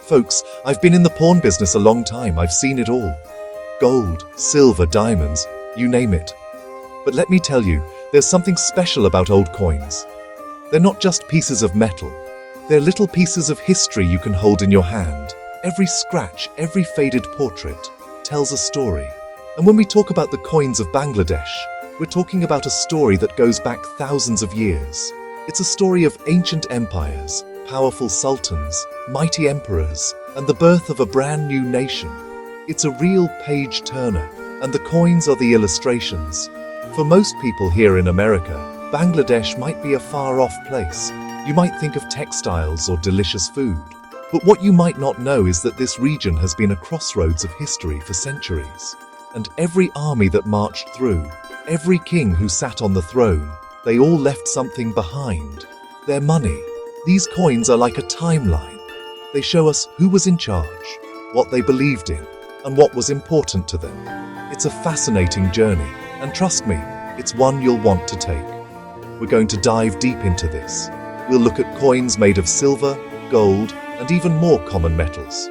Folks, I've been in the pawn business a long time. I've seen it all. Gold, silver, diamonds, you name it. But let me tell you, there's something special about old coins. They're not just pieces of metal. They're little pieces of history you can hold in your hand. Every scratch, every faded portrait tells a story. And when we talk about the coins of Bangladesh, we're talking about a story that goes back thousands of years. It's a story of ancient empires, powerful sultans, mighty emperors, and the birth of a brand new nation. It's a real page-turner, and the coins are the illustrations. For most people here in America, Bangladesh might be a far-off place. You might think of textiles or delicious food. But what you might not know is that this region has been a crossroads of history for centuries. And every army that marched through, every king who sat on the throne, they all left something behind. Their money. These coins are like a timeline. They show us who was in charge, what they believed in, and what was important to them. It's a fascinating journey, and trust me, it's one you'll want to take. We're going to dive deep into this. We'll look at coins made of silver, gold, and even more common metals.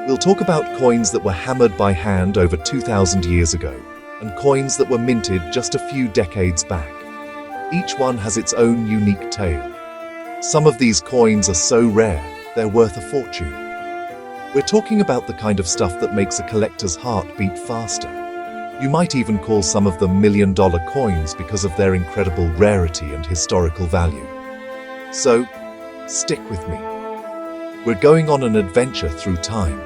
We'll talk about coins that were hammered by hand over 2,000 years ago, and coins that were minted just a few decades back. Each one has its own unique tale. Some of these coins are so rare, they're worth a fortune. We're talking about the kind of stuff that makes a collector's heart beat faster. You might even call some of them million-dollar coins because of their incredible rarity and historical value. So, stick with me. We're going on an adventure through time.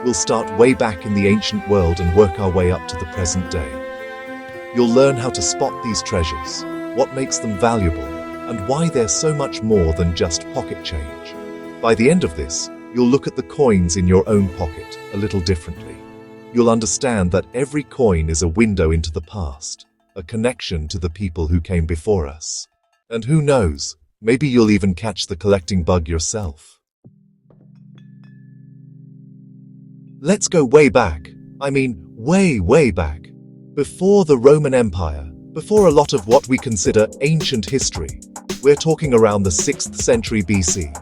We'll start way back in the ancient world and work our way up to the present day. You'll learn how to spot these treasures, what makes them valuable, and why they're so much more than just pocket change. By the end of this, you'll look at the coins in your own pocket a little differently. You'll understand that every coin is a window into the past, a connection to the people who came before us. And who knows, maybe you'll even catch the collecting bug yourself. Let's go way back. I mean, way back. Before the Roman Empire, before a lot of what we consider ancient history. We're talking around the 6th century BC.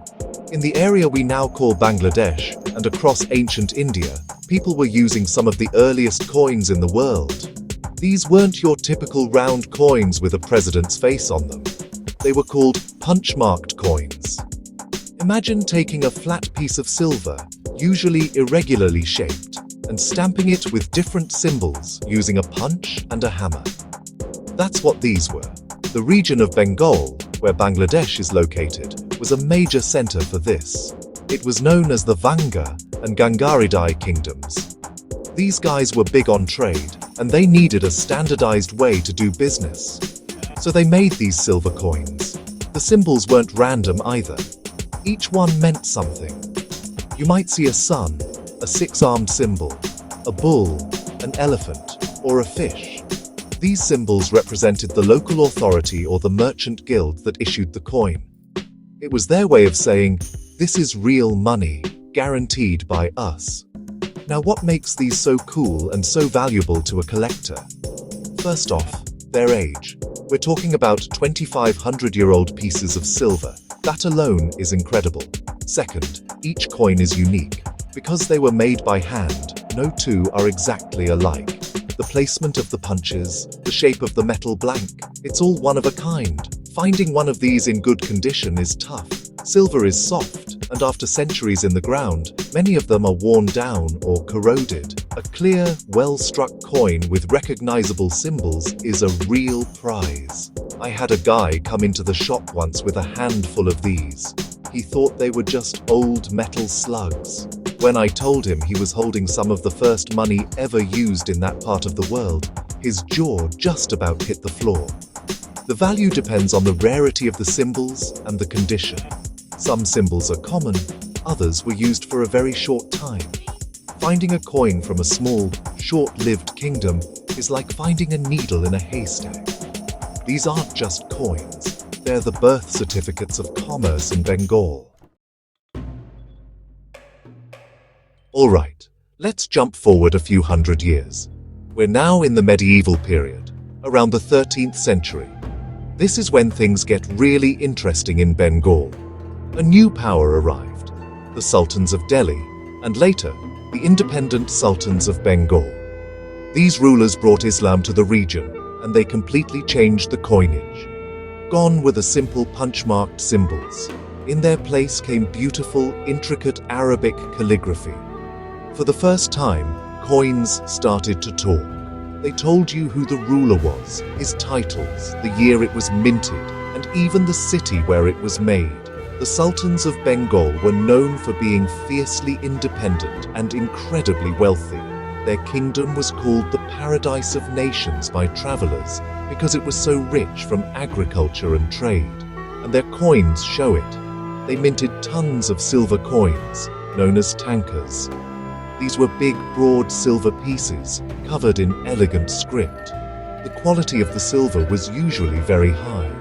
In the area we now call Bangladesh, and across ancient India, people were using some of the earliest coins in the world. These weren't your typical round coins with a president's face on them. They were called punch-marked coins. Imagine taking a flat piece of silver, usually irregularly shaped, and stamping it with different symbols using a punch and a hammer. That's what these were. The region of Bengal, where Bangladesh is located, was a major center for this. It was known as the Vanga and Gangaridai kingdoms. These guys were big on trade, and they needed a standardized way to do business. So they made these silver coins. The symbols weren't random either. Each one meant something. You might see a sun, a six-armed symbol, a bull, an elephant, or a fish. These symbols represented the local authority or the merchant guild that issued the coin. It was their way of saying, "This is real money, guaranteed by us." Now, what makes these so cool and so valuable to a collector? First off, their age. We're talking about 2,500-year-old pieces of silver. That alone is incredible. Second, each coin is unique. Because they were made by hand, no two are exactly alike. The placement of the punches, the shape of the metal blank, it's all one of a kind. Finding one of these in good condition is tough. Silver is soft, and after centuries in the ground, many of them are worn down or corroded. A clear, well-struck coin with recognizable symbols is a real prize. I had a guy come into the shop once with a handful of these. He thought they were just old metal slugs. When I told him he was holding some of the first money ever used in that part of the world, his jaw just about hit the floor. The value depends on the rarity of the symbols and the condition. Some symbols are common, others were used for a very short time. Finding a coin from a small, short-lived kingdom is like finding a needle in a haystack. These aren't just coins, they're the birth certificates of commerce in Bengal. Alright, let's jump forward a few hundred years. We're now in the medieval period, around the 13th century. This is when things get really interesting in Bengal. A new power arrived. the Sultans of Delhi, and later, the independent Sultans of Bengal. These rulers brought Islam to the region, and they completely changed the coinage. Gone were the simple punch-marked symbols. In their place came beautiful, intricate Arabic calligraphy. For the first time, coins started to talk. They told you who the ruler was, his titles, the year it was minted, and even the city where it was made. The Sultans of Bengal were known for being fiercely independent and incredibly wealthy. Their kingdom was called the Paradise of Nations by travelers because it was so rich from agriculture and trade, and their coins show it. They minted tons of silver coins, known as tankas. These were big, broad silver pieces covered in elegant script. The quality of the silver was usually very high.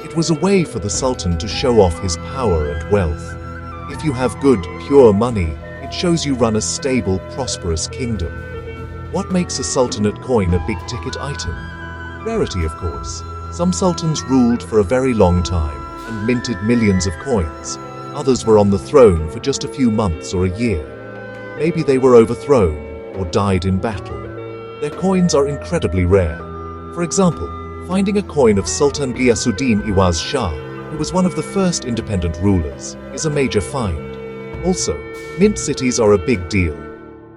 It was a way for the Sultan to show off his power and wealth. If you have good, pure money, it shows you run a stable, prosperous kingdom. What makes a sultanate coin a big-ticket item? Rarity, of course. Some sultans ruled for a very long time and minted millions of coins. Others were on the throne for just a few months or a year. Maybe they were overthrown or died in battle. Their coins are incredibly rare. For example, finding a coin of Sultan Ghiyasuddin Iwaz Shah, who was one of the first independent rulers, is a major find. Also, mint cities are a big deal.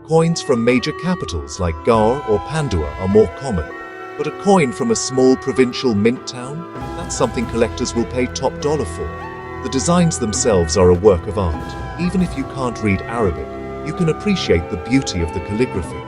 Coins from major capitals like Gaur or Pandua are more common, but a coin from a small provincial mint town, that's something collectors will pay top dollar for. The designs themselves are a work of art. Even if you can't read Arabic, you can appreciate the beauty of the calligraphy.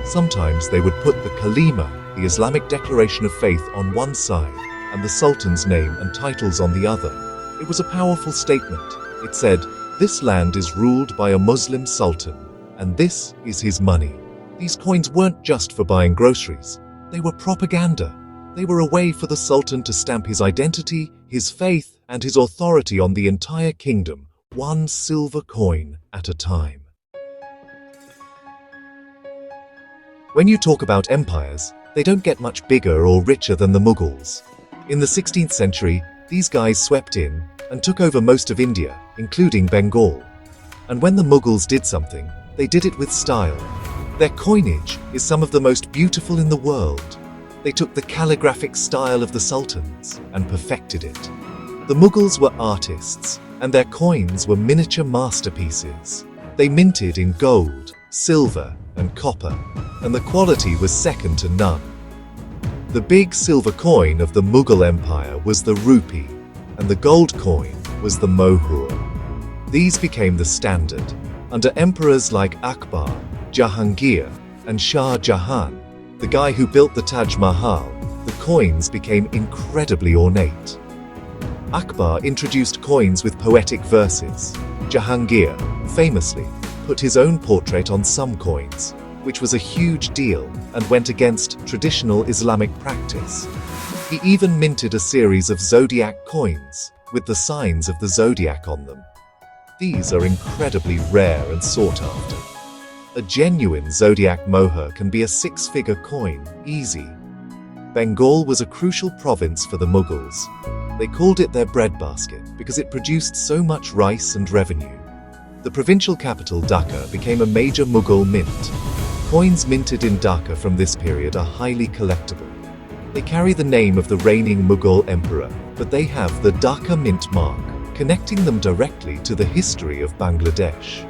Sometimes they would put the Kalima, the Islamic declaration of faith, on one side and the Sultan's name and titles on the other. It was a powerful statement. It said, "This land is ruled by a Muslim Sultan, and this is his money." These coins weren't just for buying groceries. They were propaganda. They were a way for the Sultan to stamp his identity, his faith, and his authority on the entire kingdom, one silver coin at a time. When you talk about empires, they don't get much bigger or richer than the Mughals. In the 16th century, these guys swept in and took over most of India, including Bengal. And when the Mughals did something, they did it with style. Their coinage is some of the most beautiful in the world. They took the calligraphic style of the Sultans and perfected it. The Mughals were artists, and their coins were miniature masterpieces. They minted in gold, silver, and copper, and the quality was second to none. The big silver coin of the Mughal Empire was the rupee, and the gold coin was the mohur. These became the standard. Under emperors like Akbar, Jahangir, and Shah Jahan, the guy who built the Taj Mahal, the coins became incredibly ornate. Akbar introduced coins with poetic verses. Jahangir, famously, put his own portrait on some coins, which was a huge deal and went against traditional Islamic practice. He even minted a series of zodiac coins with the signs of the zodiac on them. These are incredibly rare and sought after. A genuine zodiac mohur can be a six-figure coin, easy. Bengal was a crucial province for the Mughals. They called it their breadbasket because it produced so much rice and revenue. The provincial capital, Dhaka, became a major Mughal mint. Coins minted in Dhaka from this period are highly collectible. They carry the name of the reigning Mughal emperor, but they have the Dhaka mint mark, connecting them directly to the history of Bangladesh.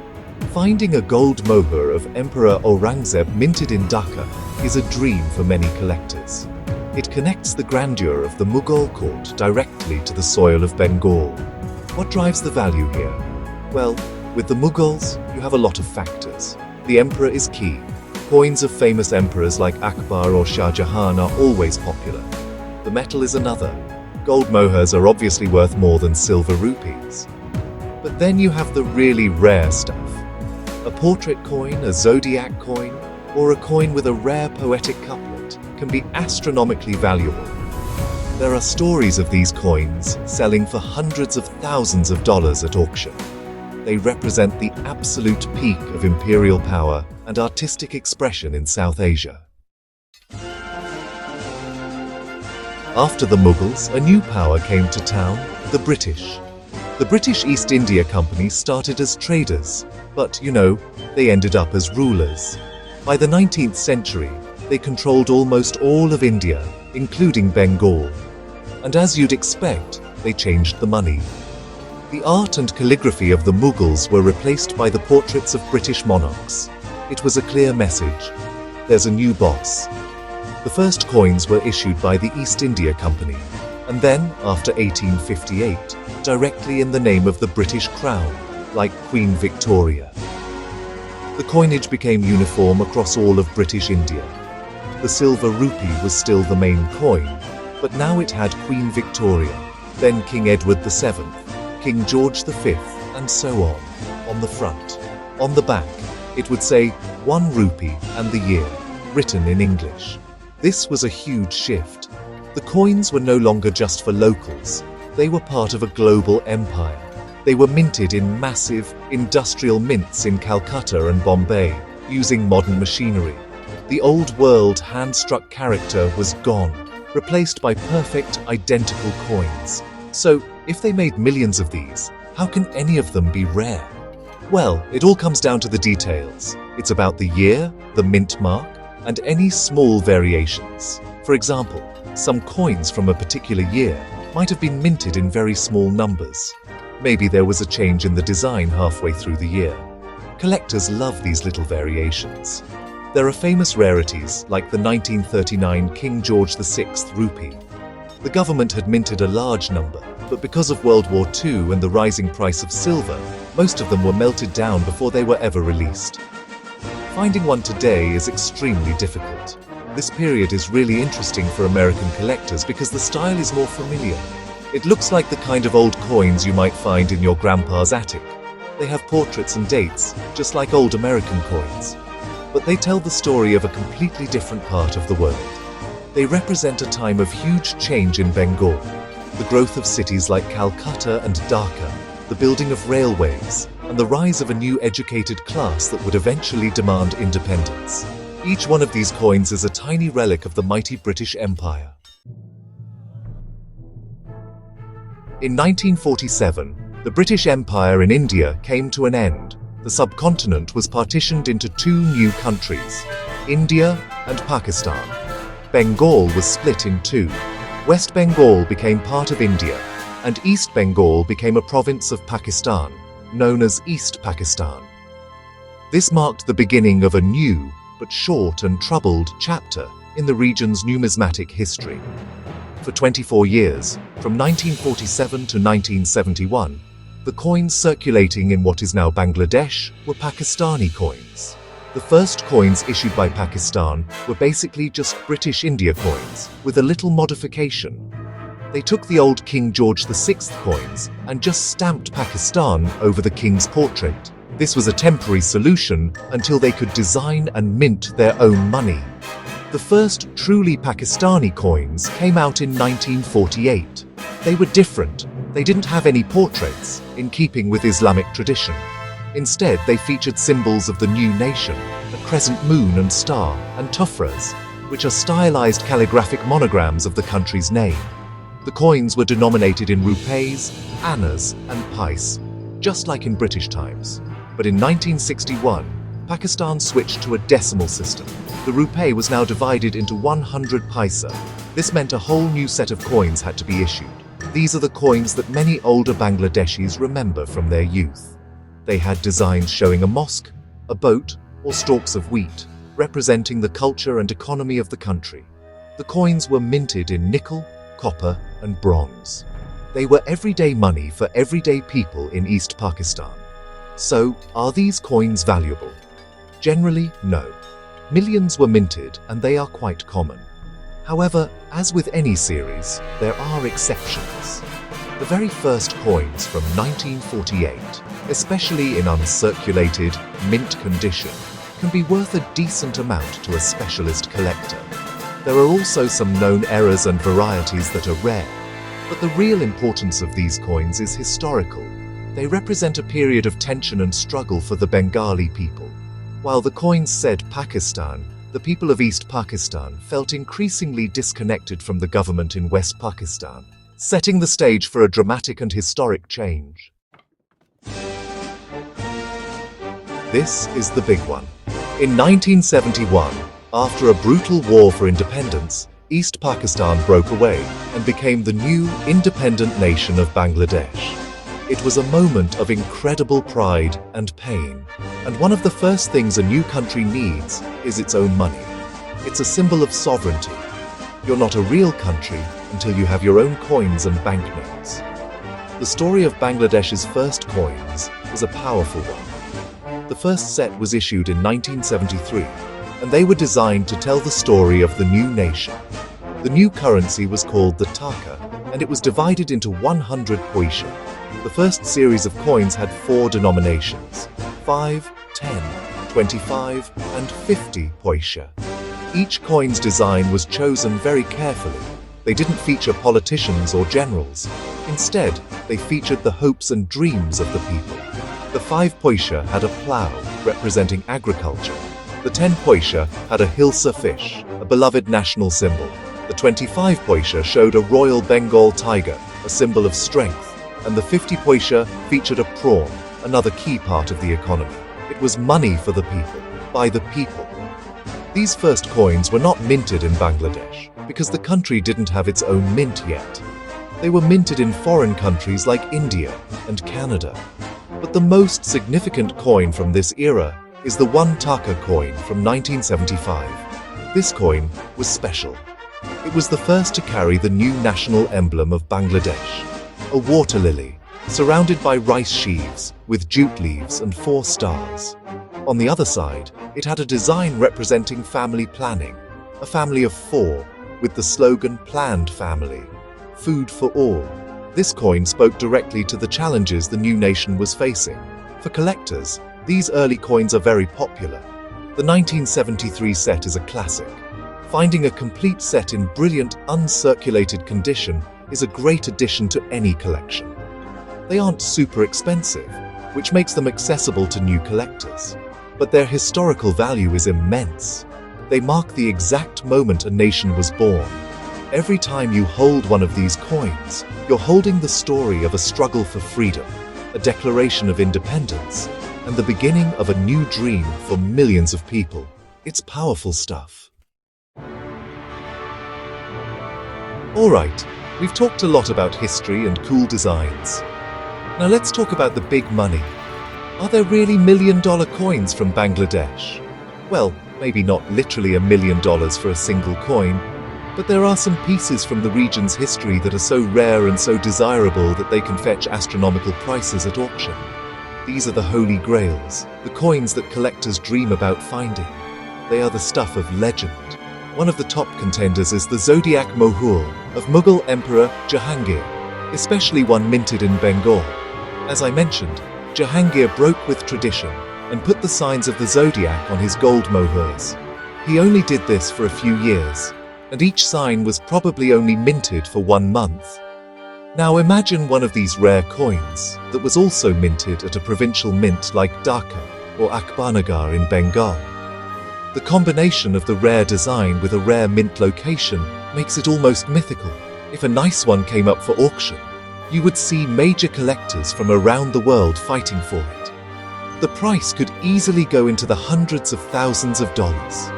Finding a gold mohur of Emperor Aurangzeb minted in Dhaka is a dream for many collectors. It connects the grandeur of the Mughal court directly to the soil of Bengal. What drives the value here? Well, with the Mughals, you have a lot of factors. The emperor is key. Coins of famous emperors like Akbar or Shah Jahan are always popular. The metal is another. Gold mohurs are obviously worth more than silver rupees. But then you have the really rare stuff. A portrait coin, a zodiac coin, or a coin with a rare poetic couplet can be astronomically valuable. There are stories of these coins selling for hundreds of thousands of dollars at auction. They represent the absolute peak of imperial power and artistic expression in South Asia. After the Mughals, a new power came to town, the British. The British East India Company started as traders, but, they ended up as rulers. By the 19th century, they controlled almost all of India, including Bengal. And as you'd expect, they changed the money. The art and calligraphy of the Mughals were replaced by the portraits of British monarchs. It was a clear message. There's a new boss. The first coins were issued by the East India Company, and then, after 1858, directly in the name of the British Crown, like Queen Victoria. The coinage became uniform across all of British India. The silver rupee was still the main coin, but now it had Queen Victoria, then King Edward VII, King George V, and so on the front. On the back, it would say 1 rupee and the year, written in English. This was a huge shift. The coins were no longer just for locals. They were part of a global empire. They were minted in massive, industrial mints in Calcutta and Bombay, using modern machinery. The old world hand-struck character was gone, replaced by perfect, identical coins. So, if they made millions of these, how can any of them be rare? Well, it all comes down to the details. It's about the year, the mint mark, and any small variations. For example, some coins from a particular year might have been minted in very small numbers. Maybe there was a change in the design halfway through the year. Collectors love these little variations. There are famous rarities like the 1939 King George VI rupee. The government had minted a large number, but because of World War II and the rising price of silver, most of them were melted down before they were ever released. Finding one today is extremely difficult. This period is really interesting for American collectors because the style is more familiar. It looks like the kind of old coins you might find in your grandpa's attic. They have portraits and dates, just like old American coins. But they tell the story of a completely different part of the world. They represent a time of huge change in Bengal. The growth of cities like Calcutta and Dhaka, the building of railways, and the rise of a new educated class that would eventually demand independence. Each one of these coins is a tiny relic of the mighty British Empire. In 1947, the British Empire in India came to an end. The subcontinent was partitioned into 2 new countries, India and Pakistan. Bengal was split in 2. West Bengal became part of India, and East Bengal became a province of Pakistan, known as East Pakistan. This marked the beginning of a new, but short and troubled, chapter in the region's numismatic history. For 24 years, from 1947 to 1971, the coins circulating in what is now Bangladesh were Pakistani coins. The first coins issued by Pakistan were basically just British India coins, with a little modification. They took the old King George VI coins and just stamped Pakistan over the king's portrait. This was a temporary solution until they could design and mint their own money. The first truly Pakistani coins came out in 1948. They were different. They didn't have any portraits, in keeping with Islamic tradition. Instead, they featured symbols of the new nation, a crescent moon and star, and tuffras, which are stylized calligraphic monograms of the country's name. The coins were denominated in rupees, annas, and paise, just like in British times. But in 1961, Pakistan switched to a decimal system. The rupee was now divided into 100 paisa. This meant a whole new set of coins had to be issued. These are the coins that many older Bangladeshis remember from their youth. They had designs showing a mosque, a boat, or stalks of wheat, representing the culture and economy of the country. The coins were minted in nickel, copper, and bronze. They were everyday money for everyday people in East Pakistan. So, are these coins valuable? Generally, no. Millions were minted, and they are quite common. However, as with any series, there are exceptions. The very first coins from 1948, especially in uncirculated, mint condition, can be worth a decent amount to a specialist collector. There are also some known errors and varieties that are rare, but the real importance of these coins is historical. They represent a period of tension and struggle for the Bengali people. While the coins said Pakistan, the people of East Pakistan felt increasingly disconnected from the government in West Pakistan. setting the stage for a dramatic and historic change. This is the big one. In 1971, after a brutal war for independence, East Pakistan broke away and became the new independent nation of Bangladesh. It was a moment of incredible pride and pain, and one of the first things a new country needs is its own money. It's a symbol of sovereignty. You're not a real country until you have your own coins and banknotes. The story of Bangladesh's first coins is a powerful one. The first set was issued in 1973, and they were designed to tell the story of the new nation. The new currency was called the taka, and it was divided into 100 paisa. The first series of coins had 4 denominations: 5, 10, 25, and 50 paisa. Each coin's design was chosen very carefully. They didn't feature politicians or generals. Instead, they featured the hopes and dreams of the people. The 5 paisa had a plough, representing agriculture. The 10 paisa had a hilsa fish, a beloved national symbol. The 25 paisa showed a Royal Bengal tiger, a symbol of strength. And the 50 paisa featured a prawn, another key part of the economy. It was money for the people, by the people. These first coins were not minted in Bangladesh, because the country didn't have its own mint yet. They were minted in foreign countries like India and Canada. But the most significant coin from this era is the 1 taka coin from 1975. This coin was special. It was the first to carry the new national emblem of Bangladesh, a water lily, surrounded by rice sheaves with jute leaves and 4 stars. On the other side, it had a design representing family planning, a family of 4, with the slogan "Planned Family, Food for All." This coin spoke directly to the challenges the new nation was facing. For collectors, these early coins are very popular. The 1973 set is a classic. Finding a complete set in brilliant, uncirculated condition is a great addition to any collection. They aren't super expensive, which makes them accessible to new collectors. But their historical value is immense. They mark the exact moment a nation was born. Every time you hold one of these coins, you're holding the story of a struggle for freedom, a declaration of independence, and the beginning of a new dream for millions of people. It's powerful stuff. Alright, we've talked a lot about history and cool designs. Now let's talk about the big money. Are there really $1 million coins from Bangladesh? Well, maybe not literally $1 million for a single coin, but there are some pieces from the region's history that are so rare and so desirable that they can fetch astronomical prices at auction. These are the holy grails, the coins that collectors dream about finding. They are the stuff of legend. One of the top contenders is the Zodiac Mohur of Mughal Emperor Jahangir, especially one minted in Bengal. As I mentioned, Jahangir broke with tradition and put the signs of the zodiac on his gold mohurs. He only did this for a few years, and each sign was probably only minted for 1 month. Now imagine one of these rare coins that was also minted at a provincial mint like Dhaka or Akbarnagar in Bengal. The combination of the rare design with a rare mint location makes it almost mythical. If a nice one came up for auction, you would see major collectors from around the world fighting for it. The price could easily go into the hundreds of thousands of dollars.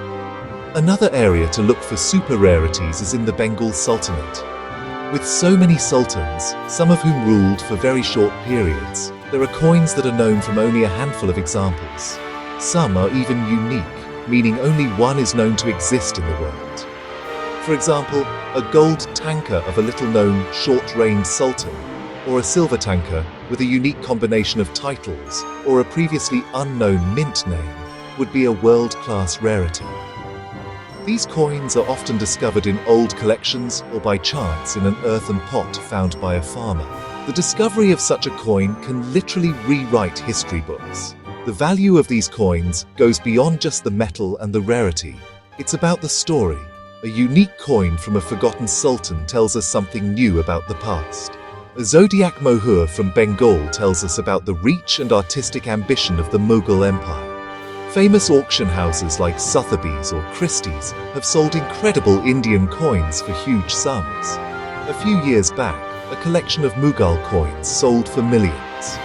Another area to look for super rarities is in the Bengal Sultanate. With so many sultans, some of whom ruled for very short periods, there are coins that are known from only a handful of examples. Some are even unique, meaning only one is known to exist in the world. For example, a gold tanker of a little-known short-reigned sultan, or a silver tanker with a unique combination of titles or a previously unknown mint name would be a world-class rarity. These coins are often discovered in old collections or by chance in an earthen pot found by a farmer. The discovery of such a coin can literally rewrite history books. The value of these coins goes beyond just the metal and the rarity. It's about the story. A unique coin from a forgotten sultan tells us something new about the past. A Zodiac Mohur from Bengal tells us about the reach and artistic ambition of the Mughal Empire. Famous auction houses like Sotheby's or Christie's have sold incredible Indian coins for huge sums. A few years back, a collection of Mughal coins sold for millions.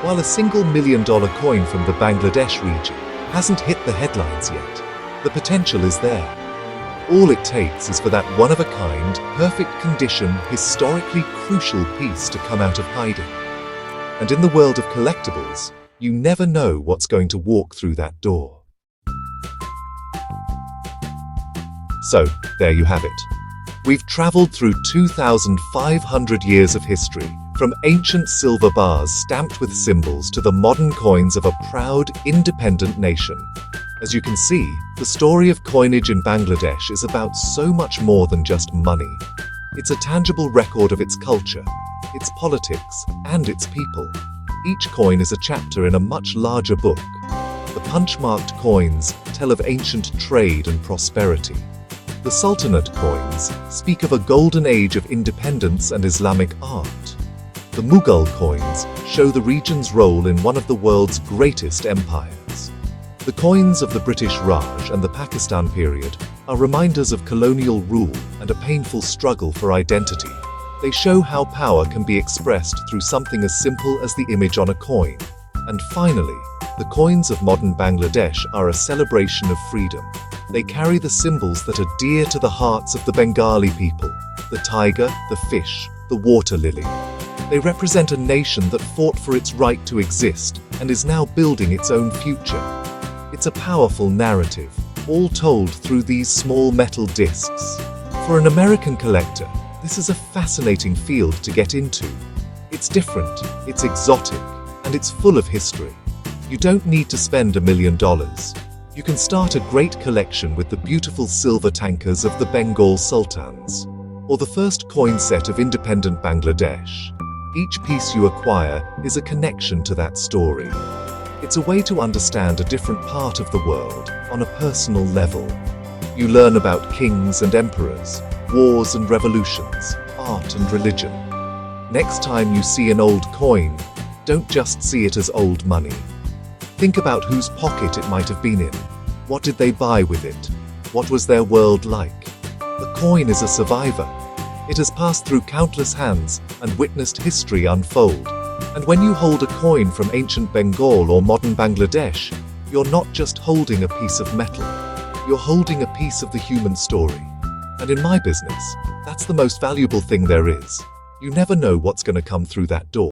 While a single $1 million coin from the Bangladesh region hasn't hit the headlines yet, the potential is there. All it takes is for that one-of-a-kind, perfect condition, historically crucial piece to come out of hiding. And in the world of collectibles, you never know what's going to walk through that door. So, there you have it. We've traveled through 2,500 years of history, from ancient silver bars stamped with symbols to the modern coins of a proud, independent nation. As you can see, the story of coinage in Bangladesh is about so much more than just money. It's a tangible record of its culture, its politics, and its people. Each coin is a chapter in a much larger book. The punch-marked coins tell of ancient trade and prosperity. The Sultanate coins speak of a golden age of independence and Islamic art. The Mughal coins show the region's role in one of the world's greatest empires. The coins of the British Raj and the Pakistan period are reminders of colonial rule and a painful struggle for identity. They show how power can be expressed through something as simple as the image on a coin. And finally, the coins of modern Bangladesh are a celebration of freedom. They carry the symbols that are dear to the hearts of the Bengali people: the tiger, the fish, the water lily. They represent a nation that fought for its right to exist and is now building its own future. It's a powerful narrative, all told through these small metal discs. For an American collector, this is a fascinating field to get into. It's different, it's exotic, and it's full of history. You don't need to spend $1 million. You can start a great collection with the beautiful silver tankers of the Bengal Sultans, or the first coin set of independent Bangladesh. Each piece you acquire is a connection to that story. It's a way to understand a different part of the world on a personal level. You learn about kings and emperors, wars and revolutions, art and religion. Next time you see an old coin, don't just see it as old money. Think about whose pocket it might have been in. What did they buy with it? What was their world like? The coin is a survivor. It has passed through countless hands and witnessed history unfold. And when you hold a coin from ancient Bengal or modern Bangladesh, you're not just holding a piece of metal. You're holding a piece of the human story. And in my business, that's the most valuable thing there is. You never know what's going to come through that door.